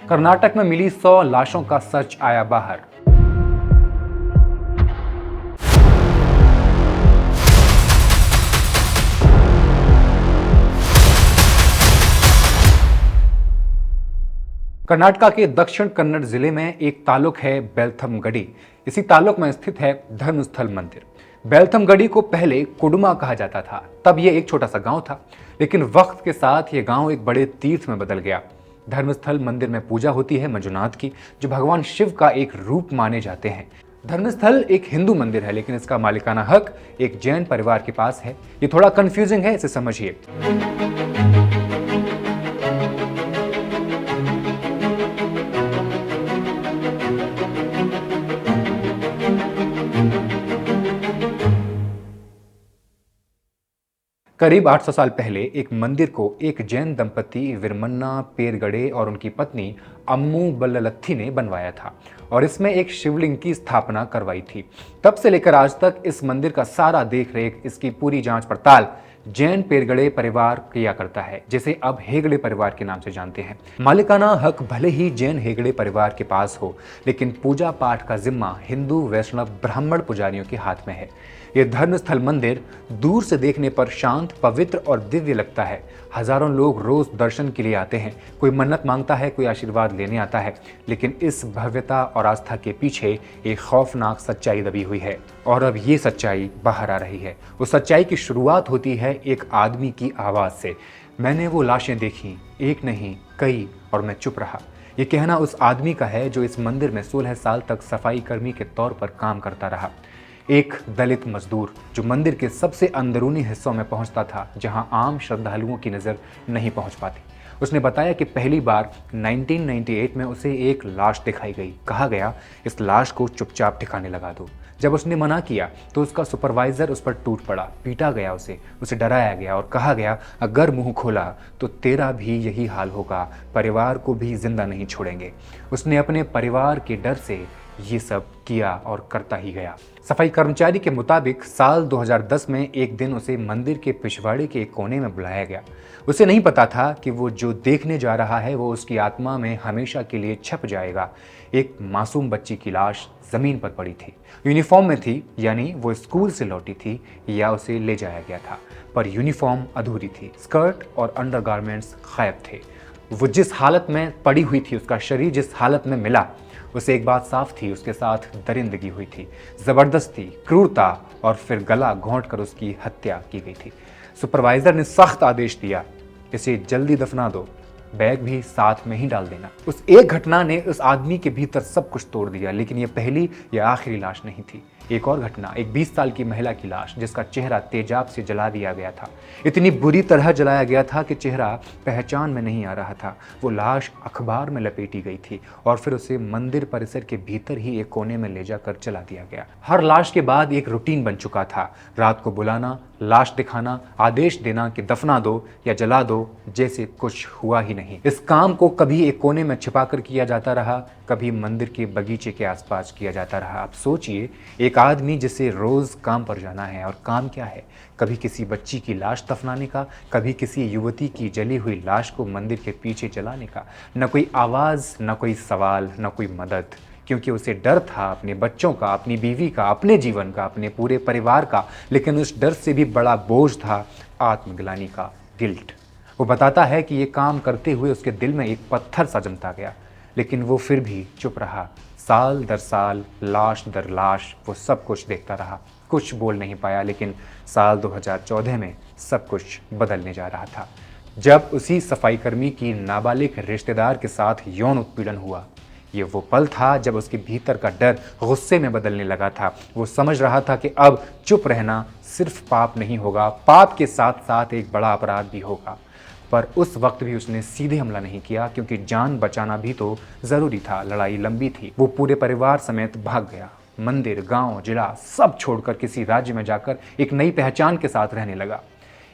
कर्नाटक में मिली 100 लाशों का सच आया बाहर। कर्नाटक के दक्षिण कन्नड़ जिले में एक तालुक है बेलथमगढ़ी। इसी तालुक में स्थित है धर्मस्थल मंदिर। बेलथमगढ़ी को पहले कुडुमा कहा जाता था। तब यह एक छोटा सा गांव था, लेकिन वक्त के साथ यह गांव एक बड़े तीर्थ में बदल गया। धर्मस्थल मंदिर में पूजा होती है मंजुनाथ की, जो भगवान शिव का एक रूप माने जाते हैं। धर्मस्थल एक हिंदू मंदिर है, लेकिन इसका मालिकाना हक एक जैन परिवार के पास है। ये थोड़ा कंफ्यूजिंग है, इसे समझिए। करीब 800 साल पहले एक मंदिर को एक जैन दंपति विरमन्ना पेरगड़े और उनकी पत्नी अम्मू बल्ललथी ने बनवाया था और इसमें एक शिवलिंग की स्थापना करवाई थी। तब से लेकर आज तक इस मंदिर का सारा देख रेख, इसकी पूरी जांच पड़ताल जैन पेरगड़े परिवार किया करता है, जिसे अब हेगड़े परिवार के नाम से जानते हैं। मालिकाना हक भले ही जैन हेगड़े परिवार के पास हो, लेकिन पूजा पाठ का जिम्मा हिंदू वैष्णव ब्राह्मण पुजारियों के हाथ में है। यह धर्मस्थल मंदिर दूर से देखने पर शांत, पवित्र और दिव्य लगता है। हजारों लोग रोज दर्शन के लिए आते हैं। कोई मन्नत मांगता है, कोई आशीर्वाद लेने आता है, लेकिन इस भव्यता और आस्था के पीछे एक खौफनाक सच्चाई दबी हुई है और अब ये सच्चाई बाहर आ रही है। उस सच्चाई की शुरुआत होती है एक आदमी की आवाज से। मैंने वो लाशें देखी, एक नहीं कई, और मैं चुप रहा। ये कहना उस आदमी का है जो इस मंदिर में 16 साल तक सफाई कर्मी के तौर पर काम करता रहा। एक दलित मजदूर जो मंदिर के सबसे अंदरूनी हिस्सों में पहुंचता था, जहां आम श्रद्धालुओं की नज़र नहीं पहुंच पाती। उसने बताया कि पहली बार 1998 में उसे एक लाश दिखाई गई। कहा गया, इस लाश को चुपचाप ठिकाने लगा दो। जब उसने मना किया तो उसका सुपरवाइजर उस पर टूट पड़ा, पीटा गया, उसे डराया गया और कहा गया, अगर मुंह खोला तो तेरा भी यही हाल होगा, परिवार को भी जिंदा नहीं छोड़ेंगे। उसने अपने परिवार के डर से ये सब किया और करता ही गया। सफाई कर्मचारी के मुताबिक साल 2010 में एक दिन उसे मंदिर के पिछवाड़े के एक कोने में बुलाया गया। उसे नहीं पता था कि वो जो देखने जा रहा है वो उसकी आत्मा में हमेशा के लिए छप जाएगा। एक मासूम बच्ची की लाश जमीन पर पड़ी थी। यूनिफॉर्म में थी, यानी वो स्कूल से लौटी थी या उसे ले जाया गया था, पर यूनिफॉर्म अधूरी थी। स्कर्ट और अंडरगारमेंट्स गायब थे। वो जिस हालत में पड़ी हुई थी, उसका शरीर जिस हालत में मिला, उसे एक बात साफ थी, उसके साथ दरिंदगी हुई थी, जबरदस्ती, क्रूरता, और फिर गला घोंट कर उसकी हत्या की गई थी। सुपरवाइजर ने सख्त आदेश दिया, इसे जल्दी दफना दो, बैग भी साथ में ही डाल देना। उस एक घटना ने उस आदमी के भीतर सब कुछ तोड़ दिया, लेकिन यह पहली या आखिरी लाश नहीं थी। एक और घटना, एक 20 साल की महिला की लाश, जिसका चेहरा तेजाब से जला दिया गया था। इतनी बुरी तरह जलाया गया था कि चेहरा पहचान में नहीं आ रहा था। वो लाश अखबार में लपेटी गई थी और फिर उसे मंदिर परिसर के भीतर ही एक कोने में ले जाकर जला दिया गया। हर लाश के बाद एक रूटीन बन चुका था। रात को बुलाना, लाश दिखाना, आदेश देना कि दफना दो या जला दो, जैसे कुछ हुआ ही नहीं। इस काम को कभी एक कोने में छिपाकर किया जाता रहा, कभी मंदिर के बगीचे के आसपास किया जाता रहा। आप सोचिए, एक आदमी जिसे रोज काम पर जाना है, और काम क्या है, कभी किसी बच्ची की लाश दफनाने का, कभी किसी युवती की जली हुई लाश को मंदिर के पीछे जलाने का। न कोई आवाज, न कोई सवाल, न कोई मदद, क्योंकि उसे डर था अपने बच्चों का, अपनी बीवी का, अपने जीवन का, अपने पूरे परिवार का। लेकिन उस डर से भी बड़ा बोझ था आत्मग्लानि का, गिल्ट। वो बताता है कि ये काम करते हुए उसके दिल में एक पत्थर सा जमता गया, लेकिन वो फिर भी चुप रहा। साल दर साल, लाश दर लाश, वो सब कुछ देखता रहा, कुछ बोल नहीं पाया। लेकिन साल 2014 में सब कुछ बदलने जा रहा था, जब उसी सफाईकर्मी की नाबालिग रिश्तेदार के साथ यौन उत्पीड़न हुआ। ये वो पल था जब उसके भीतर का डर गुस्से में बदलने लगा था। वो समझ रहा था कि अब चुप रहना सिर्फ पाप नहीं होगा, पाप के साथ साथ एक बड़ा अपराध भी होगा। पर उस वक्त भी उसने सीधे हमला नहीं किया, क्योंकि जान बचाना भी तो जरूरी था। लड़ाई लंबी थी। वो पूरे परिवार समेत भाग गया। मंदिर, गांव, जिला सब छोड़कर किसी राज्य में जाकर एक नई पहचान के साथ रहने लगा।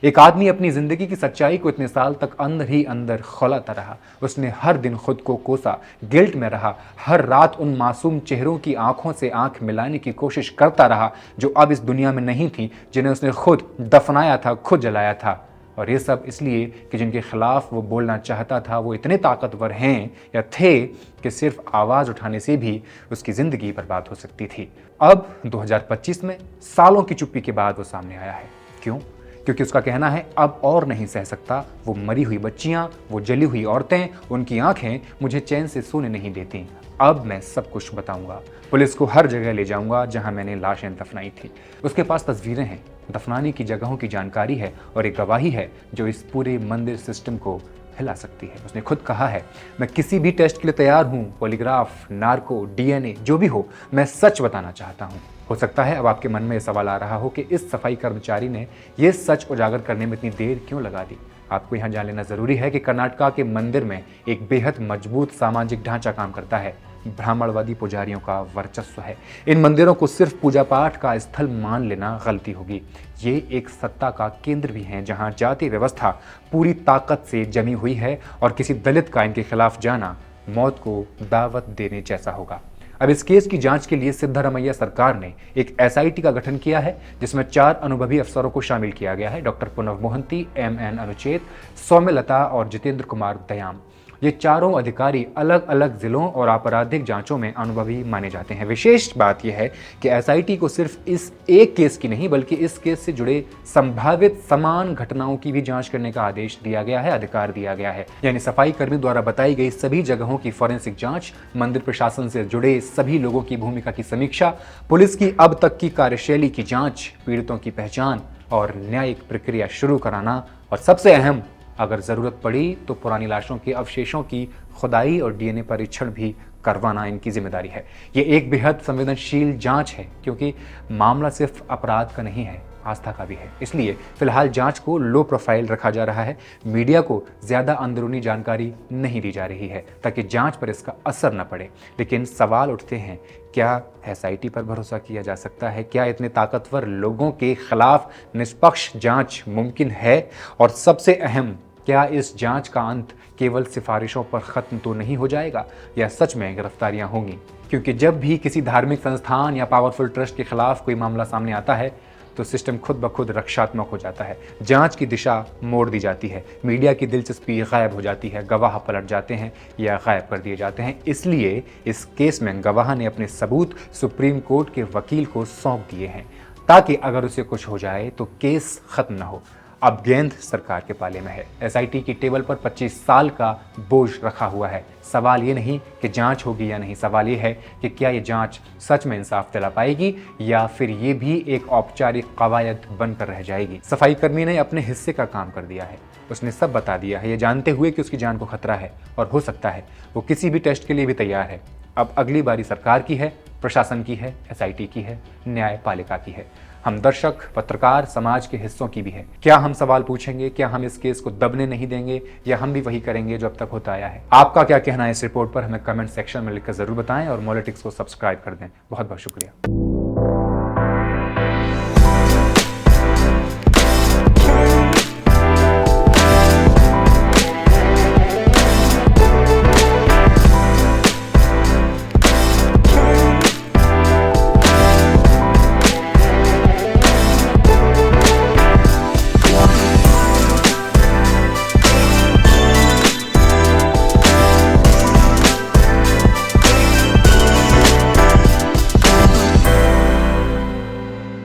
एक आदमी अपनी जिंदगी की सच्चाई को इतने साल तक अंदर ही अंदर खौलाता रहा। उसने हर दिन खुद को कोसा, गिल्ट में रहा। हर रात उन मासूम चेहरों की आंखों से आंख मिलाने की कोशिश करता रहा, जो अब इस दुनिया में नहीं थी, जिन्हें उसने खुद दफनाया था, खुद जलाया था। और ये सब इसलिए कि जिनके खिलाफ वो बोलना चाहता था वो इतने ताकतवर हैं या थे कि सिर्फ आवाज़ उठाने से भी उसकी ज़िंदगी बर्बाद हो सकती थी। अब 2025 में सालों की चुप्पी के बाद वो सामने आया है। क्यों? क्योंकि उसका कहना है अब और नहीं सह सकता। वो मरी हुई बच्चियां, वो जली हुई औरतें, उनकी आंखें मुझे चैन से सोने नहीं देती। अब मैं सब कुछ बताऊंगा, पुलिस को हर जगह ले जाऊंगा जहां मैंने लाशें दफनाई थी। उसके पास तस्वीरें हैं, दफनाने की जगहों की जानकारी है और एक गवाही है जो इस पूरे मंदिर सिस्टम को हिला सकती है। उसने खुद कहा है, मैं किसी भी टेस्ट के लिए तैयार हूं, पॉलीग्राफ, नार्को, डीएनए, जो भी हो, मैं सच बताना चाहता हूं। हो सकता है अब आपके मन में यह सवाल आ रहा हो कि इस सफाई कर्मचारी ने यह सच उजागर करने में इतनी देर क्यों लगा दी। आपको यहाँ जान लेना जरूरी है कि कर्नाटका के मंदिर में एक बेहद मजबूत सामाजिक ढांचा काम करता है। ब्राह्मणवादी पुजारियों का वर्चस्व है। इन मंदिरों को सिर्फ पूजा पाठ का स्थल मान लेना गलती होगी। ये एक सत्ता का केंद्र भी है जहां जाति व्यवस्था पूरी ताकत से जमी हुई है और किसी दलित का इनके खिलाफ जाना मौत को दावत देने जैसा होगा। अब इस केस की जांच के लिए सिद्धारमैया सरकार ने एक एसआईटी का गठन किया है जिसमें 4 अनुभवी अफसरों को शामिल किया गया है। डॉक्टर पुनव मोहंती, एमएन अनुचेत, सौम्यलता और जितेंद्र कुमार दयाम। ये चारों अधिकारी अलग अलग जिलों और आपराधिक जांचों में अनुभवी माने जाते हैं। विशेष बात यह है कि एसआईटी को सिर्फ इस एक केस की नहीं बल्कि इस केस से जुड़े संभावित समान घटनाओं की भी जांच करने का आदेश दिया गया है, अधिकार दिया गया है। यानी सफाई कर्मी द्वारा बताई गई सभी जगहों की फॉरेंसिक जांच, मंदिर प्रशासन से जुड़े सभी लोगों की भूमिका की समीक्षा, पुलिस की अब तक की कार्यशैली की जांच, पीड़ितों की पहचान और न्यायिक प्रक्रिया शुरू कराना और सबसे अहम, अगर ज़रूरत पड़ी तो पुरानी लाशों के अवशेषों की खुदाई और डीएनए परीक्षण भी करवाना इनकी जिम्मेदारी है। ये एक बेहद संवेदनशील जांच है क्योंकि मामला सिर्फ अपराध का नहीं है, आस्था का भी है। इसलिए फिलहाल जांच को लो प्रोफाइल रखा जा रहा है। मीडिया को ज़्यादा अंदरूनी जानकारी नहीं दी जा रही है ताकि जांच पर इसका असर न पड़े। लेकिन सवाल उठते हैं, क्या एसआईटी पर भरोसा किया जा सकता है? क्या इतने ताकतवर लोगों के खिलाफ निष्पक्ष जांच मुमकिन है? और सबसे अहम, क्या इस जांच का अंत केवल सिफारिशों पर खत्म तो नहीं हो जाएगा या सच में गिरफ्तारियां होंगी? क्योंकि जब भी किसी धार्मिक संस्थान या पावरफुल ट्रस्ट के खिलाफ कोई मामला सामने आता है तो सिस्टम खुद ब खुद रक्षात्मक हो जाता है। जांच की दिशा मोड़ दी जाती है, मीडिया की दिलचस्पी गायब हो जाती है, गवाह पलट जाते हैं या गायब कर दिए जाते हैं। इसलिए इस केस में गवाह ने अपने सबूत सुप्रीम कोर्ट के वकील को सौंप दिए हैं ताकि अगर उसे कुछ हो जाए तो केस खत्म न हो। अब गेंद सरकार के पाले में है। एसआईटी की टेबल पर 25 साल का बोझ रखा हुआ है। सवाल ये नहीं कि जांच होगी या नहीं, सवाल ये है कि क्या ये जांच सच में इंसाफ दिला पाएगी या फिर ये भी एक औपचारिक कवायद बनकर रह जाएगी। सफाई कर्मी ने अपने हिस्से का काम कर दिया है, उसने सब बता दिया है, ये जानते हुए कि उसकी जान को खतरा है और हो सकता है वो किसी भी टेस्ट के लिए भी तैयार है। अब अगली बारी सरकार की है, प्रशासन की है, एसआईटी की है, न्यायपालिका की है। हम दर्शक, पत्रकार, समाज के हिस्सों की भी है। क्या हम सवाल पूछेंगे? क्या हम इस केस को दबने नहीं देंगे या हम भी वही करेंगे जो अब तक होता आया है? आपका क्या कहना है इस रिपोर्ट पर? हमें कमेंट सेक्शन में लिखकर जरूर बताएं और मॉलिटिक्स को सब्सक्राइब कर दें। बहुत बहुत शुक्रिया।